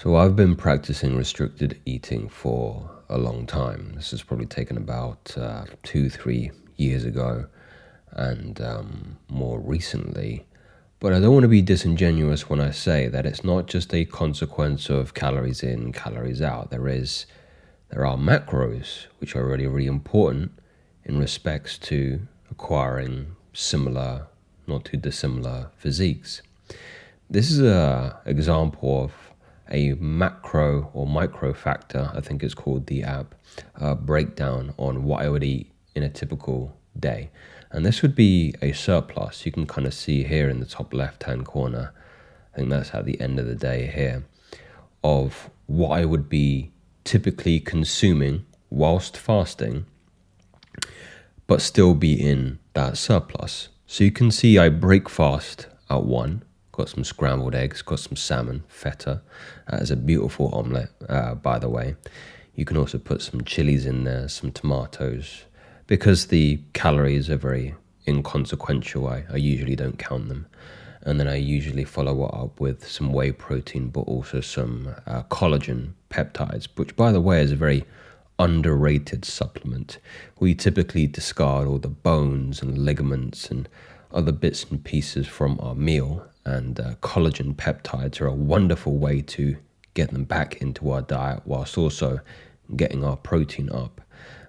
So I've been practicing restricted eating for a long time. This has probably taken about 2-3 years ago and more recently. But I don't want to be disingenuous when I say that it's not just a consequence of calories in, calories out. There are macros, which are really, really important in respects to acquiring similar, not too dissimilar physiques. This is an example of a macro or micro factor, I think it's called, the app, breakdown on what I would eat in a typical day. And this would be a surplus. You can kind of see here in the top left-hand corner, I think that's at the end of the day here, of what I would be typically consuming whilst fasting, but still be in that surplus. So you can see I break fast at 1. Got some scrambled eggs, got some salmon, feta. That is a beautiful omelette, by the way. You can also put some chilies in there, some tomatoes. Because the calories are very inconsequential, I usually don't count them. And then I usually follow it up with some whey protein, but also some collagen peptides, which, by the way, is a very underrated supplement. We typically discard all the bones and ligaments and other bits and pieces from our meal, and collagen peptides are a wonderful way to get them back into our diet whilst also getting our protein up.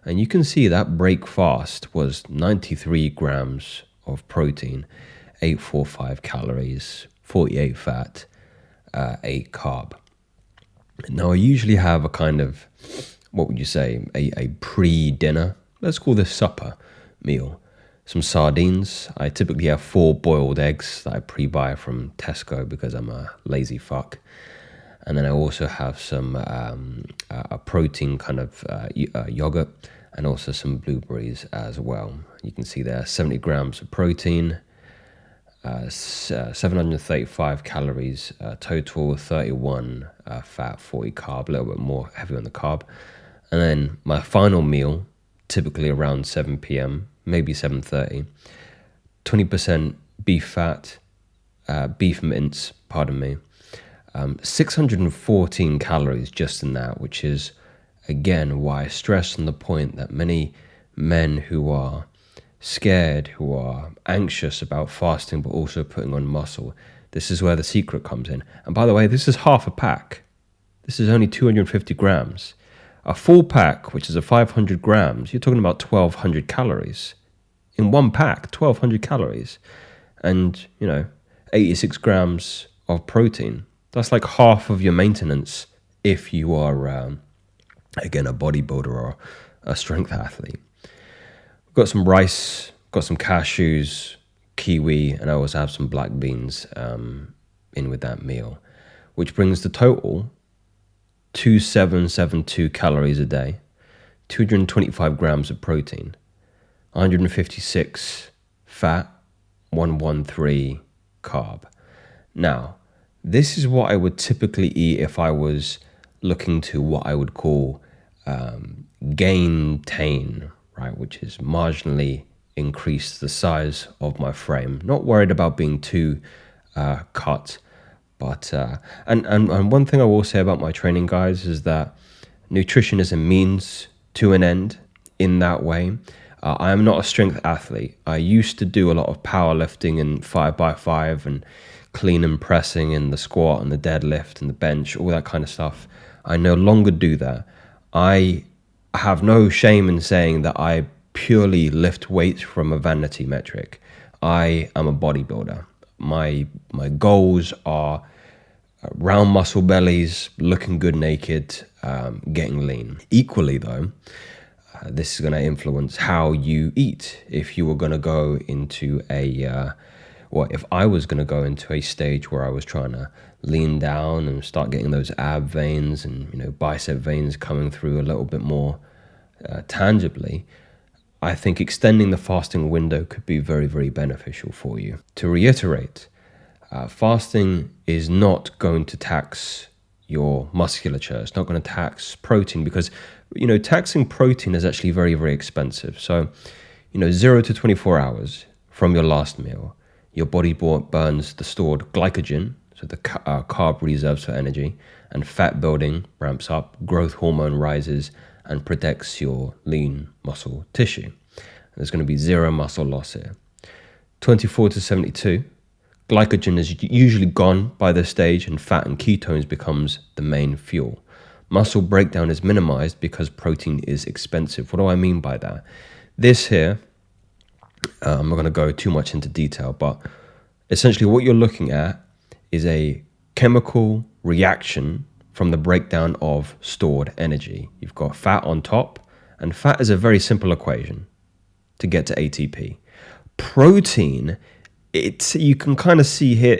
And you can see that break fast was 93 grams of protein, 845 calories, 48 fat, 8 carb. Now I usually have a kind of, what would you say, a pre-dinner, let's call this supper meal. Some sardines. I typically have 4 boiled eggs that I pre-buy from Tesco because I'm a lazy fuck. And then I also have some a protein kind of yogurt, and also some blueberries as well. You can see there 70 grams of protein, 735 calories total, 31 fat, 40 carb, a little bit more heavy on the carb. And then my final meal, typically around 7 p.m, maybe 7:30, 20% beef fat, beef mince, 614 calories just in that, which is, again, why I stress on the point that many men who are scared, who are anxious about fasting but also putting on muscle, this is where the secret comes in. And by the way, this is half a pack. This is only 250 grams. A full pack, which is a 500 grams, you're talking about 1,200 calories. In one pack, 1,200 calories. And, 86 grams of protein. That's like half of your maintenance if you are, again, a bodybuilder or a strength athlete. We've got some rice, got some cashews, kiwi, and I also have some black beans in with that meal, which brings the total 2,772 calories a day, 225 grams of protein, 156 fat, 113 carb. Now, this is what I would typically eat if I was looking to what I would call gain-tain, right, which is marginally increase the size of my frame. Not worried about being too cut. But and one thing I will say about my training, guys, is that nutrition is a means to an end in that way. I am not a strength athlete. I used to do a lot of powerlifting and 5x5 and clean and pressing and the squat and the deadlift and the bench, all that kind of stuff. I no longer do that. I have no shame in saying that I purely lift weights from a vanity metric. I am a bodybuilder. My goals are round muscle bellies, looking good naked, getting lean. Equally though, this is going to influence how you eat. If you were going to go into if I was going to go into a stage where I was trying to lean down and start getting those ab veins and bicep veins coming through a little bit more tangibly, I think extending the fasting window could be very, very beneficial for you. To reiterate, fasting is not going to tax your musculature. It's not going to tax protein because, taxing protein is actually very, very expensive. So, 0 to 24 hours from your last meal, your body burns the stored glycogen, so the carb reserves for energy, and fat building ramps up, growth hormone rises, and protects your lean muscle tissue. There's going to be zero muscle loss here. 24 to 72, glycogen is usually gone by this stage, and fat and ketones becomes the main fuel. Muscle breakdown is minimized because protein is expensive. What do I mean by that? This here, I'm not going to go too much into detail, but essentially what you're looking at is a chemical reaction from the breakdown of stored energy. You've got fat on top, and fat is a very simple equation to get to ATP. Protein, you can kind of see here,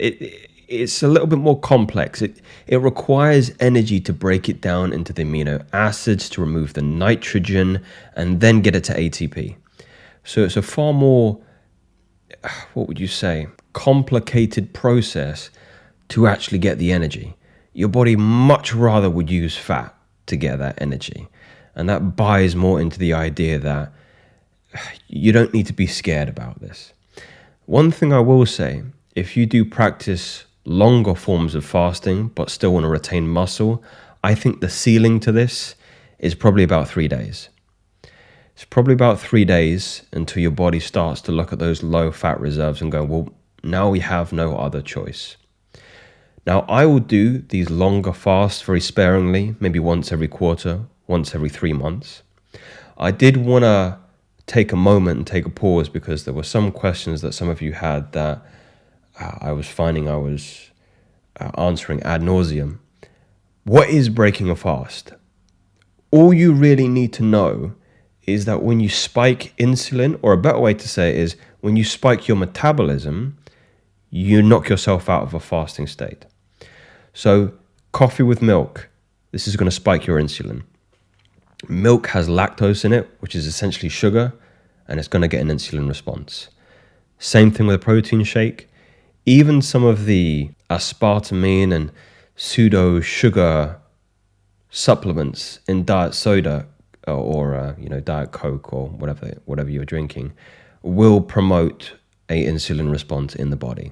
it's a little bit more complex. It requires energy to break it down into the amino acids, to remove the nitrogen, and then get it to ATP. So it's a far more, what would you say, complicated process to actually get the energy. Your body much rather would use fat to get that energy. And that buys more into the idea that you don't need to be scared about this. One thing I will say, if you do practice longer forms of fasting but still want to retain muscle, I think the ceiling to this is probably about 3 days. It's probably about 3 days until your body starts to look at those low fat reserves and go, well, now we have no other choice. Now, I will do these longer fasts very sparingly, maybe once every quarter, once every 3 months. I did want to take a moment and take a pause because there were some questions that some of you had that I was finding I was answering ad nauseum. What is breaking a fast? All you really need to know is that when you spike insulin, or a better way to say it is when you spike your metabolism, you knock yourself out of a fasting state. So coffee with milk, this is going to spike your insulin. Milk has lactose in it, which is essentially sugar, and it's going to get an insulin response. Same thing with a protein shake. Even some of the aspartame and pseudo sugar supplements in diet soda or Diet Coke or whatever you're drinking will promote a insulin response in the body.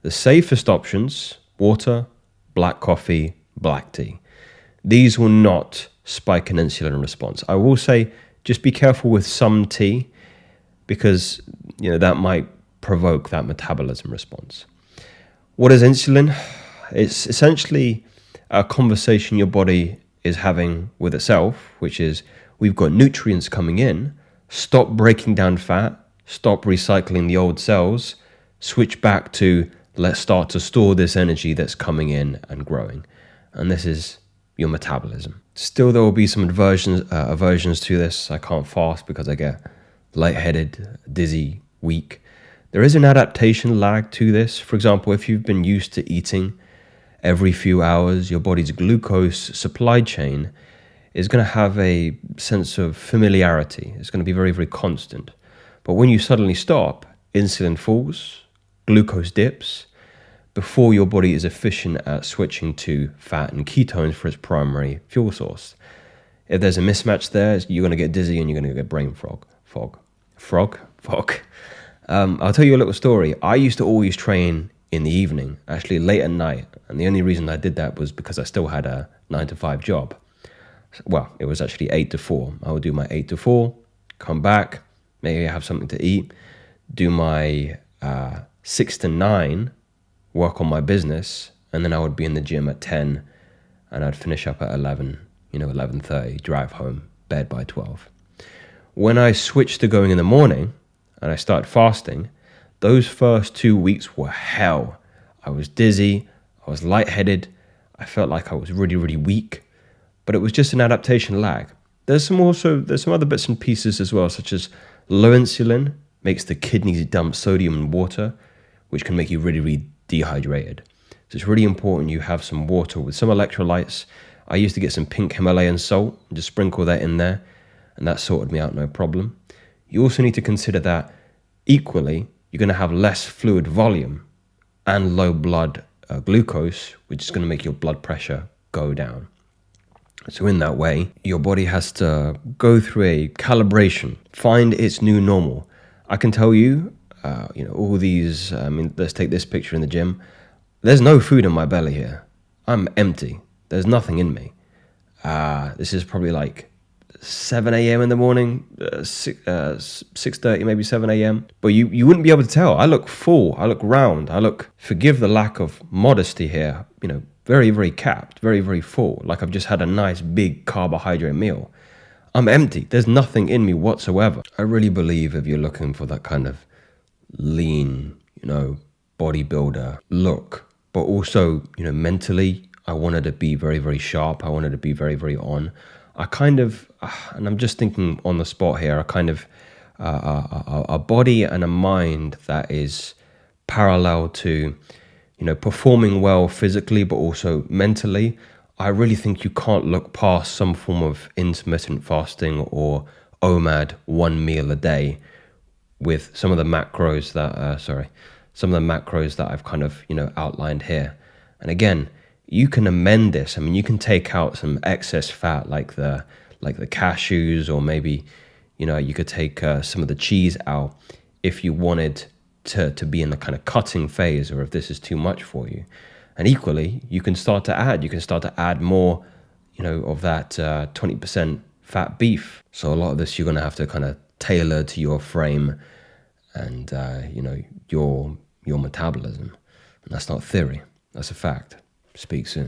The safest options, water, black coffee, black tea. These will not spike an insulin response. I will say just be careful with some tea because that might provoke that metabolism response. What is insulin? It's essentially a conversation your body is having with itself, which is we've got nutrients coming in, stop breaking down fat, stop recycling the old cells, switch back to let's start to store this energy that's coming in and growing. And this is your metabolism. Still, there will be some aversions to this. I can't fast because I get lightheaded, dizzy, weak. There is an adaptation lag to this. For example, if you've been used to eating every few hours, your body's glucose supply chain is going to have a sense of familiarity. It's going to be very, very constant. But when you suddenly stop, insulin falls, glucose dips, before your body is efficient at switching to fat and ketones for its primary fuel source. If there's a mismatch there, you're going to get dizzy and you're going to get brain fog. I'll tell you a little story. I used to always train in the evening, actually late at night. And the only reason I did that was because I still had a 9-to-5 job. Well, it was actually 8 to 4. I would do my 8 to 4, come back, maybe have something to eat, do my 6 to 9, work on my business, and then I would be in the gym at 10 and I'd finish up at 11, 11:30, drive home, bed by 12. When I switched to going in the morning and I started fasting, those first 2 weeks were hell. I was dizzy, I was lightheaded, I felt like I was really, really weak, but it was just an adaptation lag. There's some other bits and pieces as well, such as low insulin makes the kidneys dump sodium and water, which can make you really, really dehydrated. So it's really important you have some water with some electrolytes. I used to get some pink Himalayan salt and just sprinkle that in there, and that sorted me out no problem. You also need to consider that equally, you're going to have less fluid volume and low blood glucose, which is going to make your blood pressure go down. So in that way, your body has to go through a calibration, find its new normal. I can tell you, all these, let's take this picture in the gym. there's no food in my belly here. I'm empty. There's nothing in me. This is probably like 7 a.m. in the morning, 6:30, maybe 7 a.m. But you wouldn't be able to tell. I look full. I look round. I look, forgive the lack of modesty here, very, very capped, very, very full. Like I've just had a nice big carbohydrate meal. I'm empty. There's nothing in me whatsoever. I really believe if you're looking for that kind of lean, bodybuilder look, but also, mentally, I wanted to be very, very sharp. I wanted to be very, very on. I kind of, and I'm just thinking on the spot here, a body and a mind that is parallel to, performing well physically, but also mentally. I really think you can't look past some form of intermittent fasting or OMAD, 1 meal a day, with some of the macros that I've kind of, outlined here. And again, you can amend this. I mean, you can take out some excess fat like the cashews, or maybe, you could take some of the cheese out if you wanted to be in the kind of cutting phase, or if this is too much for you. And equally, you can start to add more, of that 20% fat beef. So a lot of this you're going to have to kind of tailor to your frame and, your metabolism. And that's not theory. That's a fact. Speak soon.